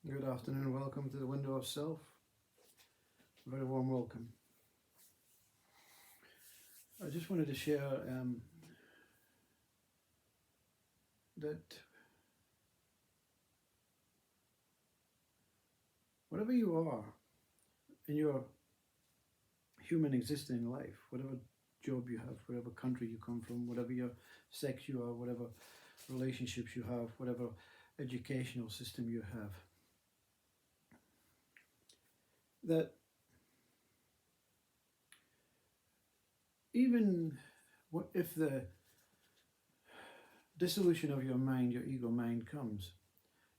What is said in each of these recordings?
Good afternoon, welcome to the Window of Self. Very warm welcome. I just wanted to share that whatever you are in your human existing life, whatever job you have, whatever country you come from, whatever your sex you are, whatever relationships you have, whatever educational system you have, that even what if the dissolution of your mind, your ego mind comes,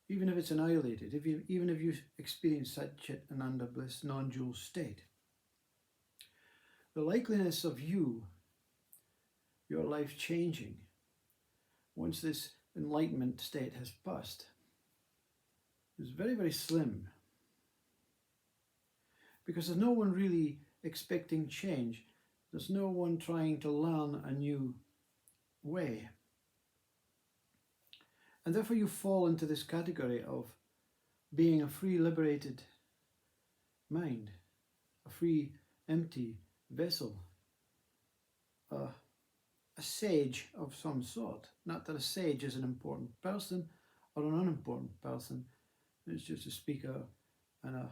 even if it's annihilated, even if you experience such an under bliss, non-dual state, the likeliness of your life changing, once this enlightenment state has passed, is very, very slim. Because there's no one really expecting change. There's no one trying to learn a new way. And therefore you fall into this category of being a free, liberated mind, a free, empty vessel, a sage of some sort. Not that a sage is an important person or an unimportant person. It's just a speaker and a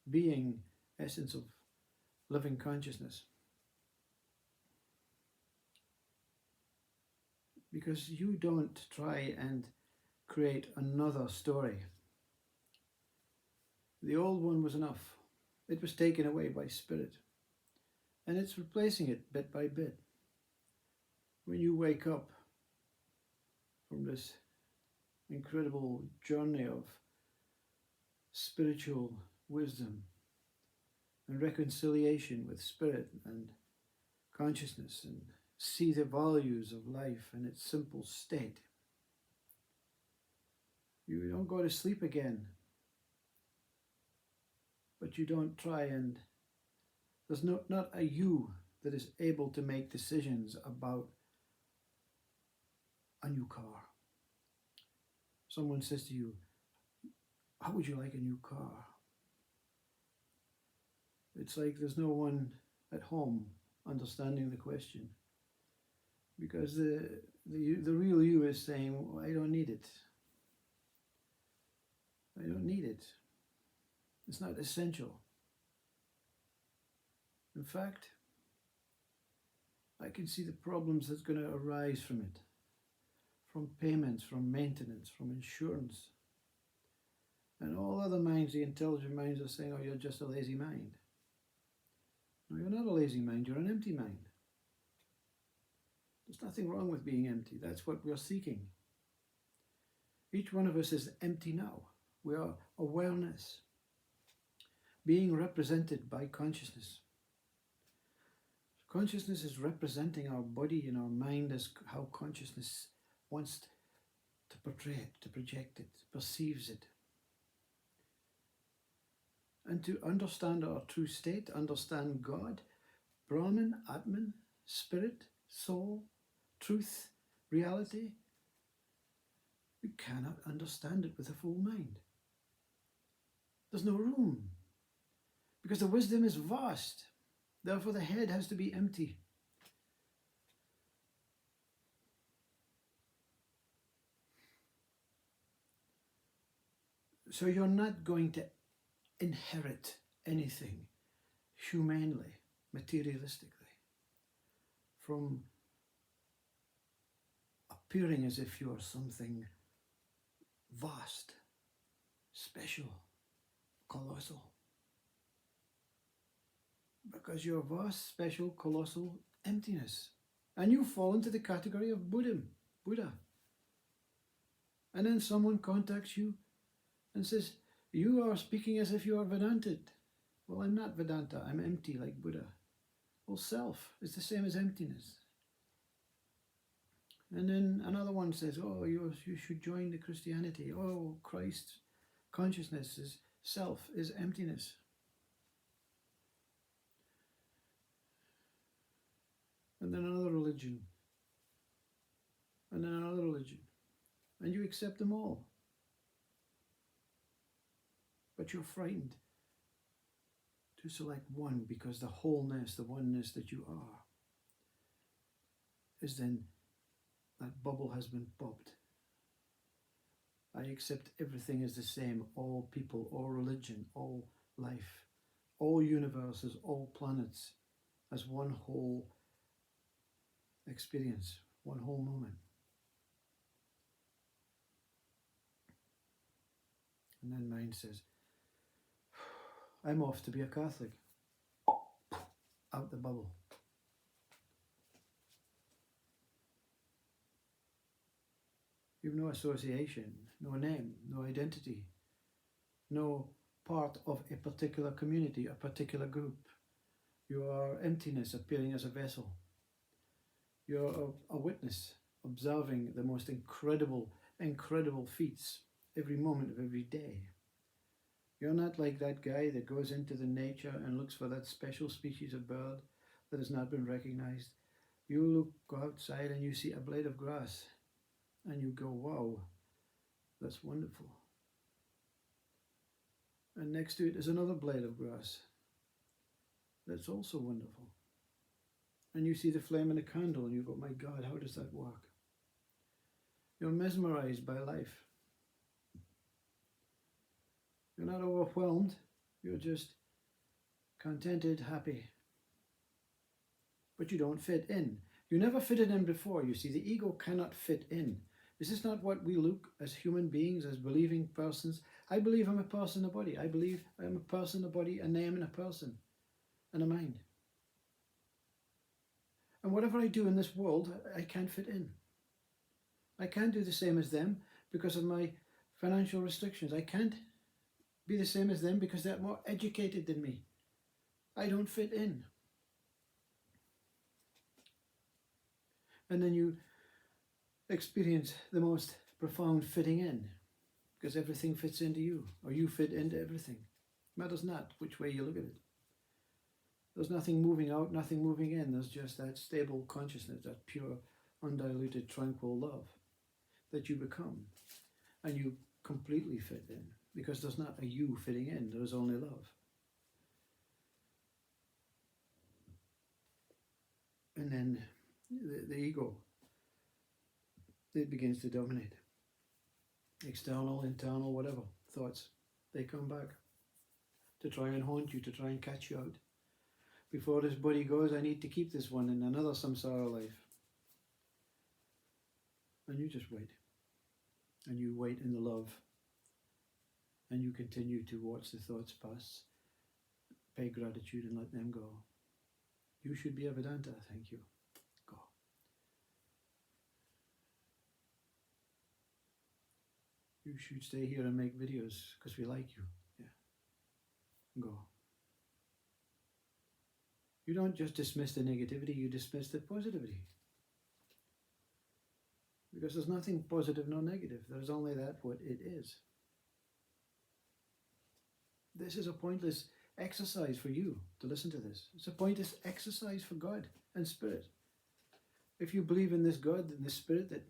being, essence of living consciousness. Because you don't try and create another story. The old one was enough. It was taken away by spirit. And it's replacing it bit by bit. When you wake up from this incredible journey of spiritual wisdom and reconciliation with spirit and consciousness, and see the values of life in its simple state, you don't go to sleep again, but you don't try and there's not a you that is able to make decisions about a new car. Someone says to you, how would you like a new car? It's like there's no one at home understanding the question, because the real you is saying, well, I don't need it. I don't need it. It's not essential. In fact, I can see the problems that's going to arise from it, from payments, from maintenance, from insurance. And all other minds, the intelligent minds, are saying, oh, you're just a lazy mind. No, you're not a lazy mind, you're an empty mind. There's nothing wrong with being empty. That's what we're seeking. Each one of us is empty now. We are awareness, being represented by consciousness. Consciousness is representing our body and our mind as how consciousness wants to portray it, to project it, perceives it. And to understand our true state, understand God, Brahman, Atman, spirit, soul, truth, reality, we cannot understand it with a full mind. There's no room, because the wisdom is vast. Therefore the head has to be empty. So you're not going to inherit anything humanely, materialistically, from appearing as if you are something vast, special, colossal. Because you're vast, special, colossal emptiness. And you fall into the category of Buddha. And then someone contacts you and says, you are speaking as if you are Vedanted. Well, I'm not Vedanta, I'm empty like Buddha. Well, self is the same as emptiness. And then another one says, oh, you should join the Christianity. Oh, Christ consciousness is self, is emptiness. And then another religion. And then another religion. And you accept them all. but you're frightened to select one, because the wholeness, the oneness that you are, is then that bubble has been popped. I accept everything as the same, all people, all religion, all life, all universes, all planets, as one whole experience, one whole moment. And then mind says, I'm off to be a Catholic. Out the bubble. You've no association, no name, no identity, no part of a particular community, a particular group. You are emptiness appearing as a vessel. You're a witness, observing the most incredible feats every moment of every day. You're not like that guy that goes into the nature and looks for that special species of bird that has not been recognized. You go outside and you see a blade of grass and you go, wow, that's wonderful. And next to it is another blade of grass that's also wonderful. And you see the flame in a candle and you go, my God, how does that work? You're mesmerized by life. You're not overwhelmed, you're just contented, happy. But you don't fit in. You never fitted in before. You see, the ego cannot fit in. This is not what we look as human beings, as believing persons. I believe I'm a person, a body. I believe I'm a person, a body, a name, and a person, and a mind. And whatever I do in this world, I can't fit in. I can't do the same as them because of my financial restrictions. I can't be the same as them because they're more educated than me. I don't fit in. And then you experience the most profound fitting in, because everything fits into you, or you fit into everything. Matters not which way you look at it. There's nothing moving out, nothing moving in. There's just that stable consciousness, that pure, undiluted, tranquil love that you become. And you completely fit in, because there's not a you fitting in, there is only love. And then the ego, it begins to dominate. External, internal, whatever thoughts, they come back to try and haunt you, to try and catch you out. Before this body goes, I need to keep this one in another samsara life. And you just wait. And you wait in the love. And you continue to watch the thoughts pass, pay gratitude and let them go. You should be a Vedanta, thank you. Go. You should stay here and make videos because we like you. Yeah. Go. You don't just dismiss the negativity, you dismiss the positivity. Because there's nothing positive nor negative. There's only that what it is. This is a pointless exercise for you to listen to this. It's a pointless exercise for God and Spirit. If you believe in this God and this Spirit that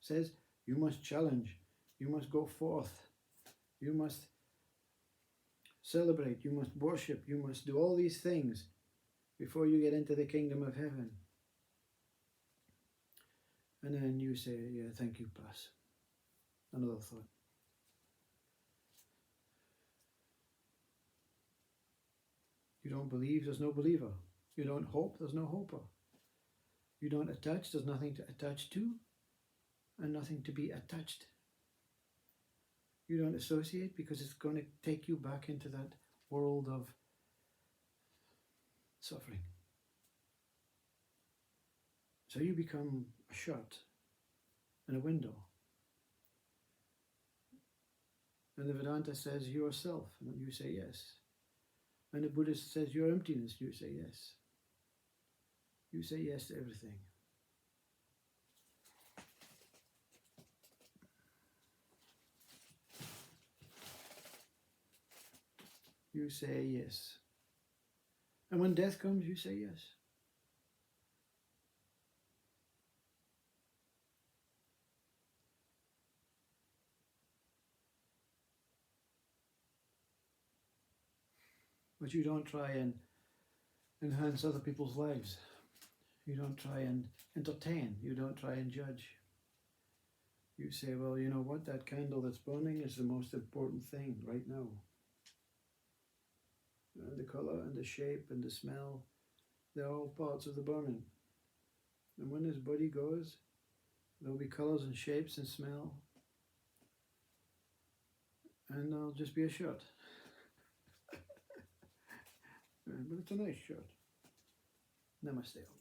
says you must challenge, you must go forth, you must celebrate, you must worship, you must do all these things before you get into the kingdom of heaven. And then you say, yeah, thank you, pass. Another thought. You don't believe, there's no believer. You don't hope, there's no hoper. You don't attach, there's nothing to attach to, and nothing to be attached. You don't associate because it's going to take you back into that world of suffering. So you become a shirt and a window. And the Vedanta says yourself, and you say yes. And the Buddhist says your emptiness, you say yes. You say yes to everything. You say yes. And when death comes, you say yes. But you don't try and enhance other people's lives. You don't try and entertain. You don't try and judge. You say, well, you know what? That candle that's burning is the most important thing right now. And the colour and the shape and the smell, they're all parts of the burning. And when this body goes, there'll be colours and shapes and smell. And there'll just be a shirt. But it's a nice shirt. Namaste.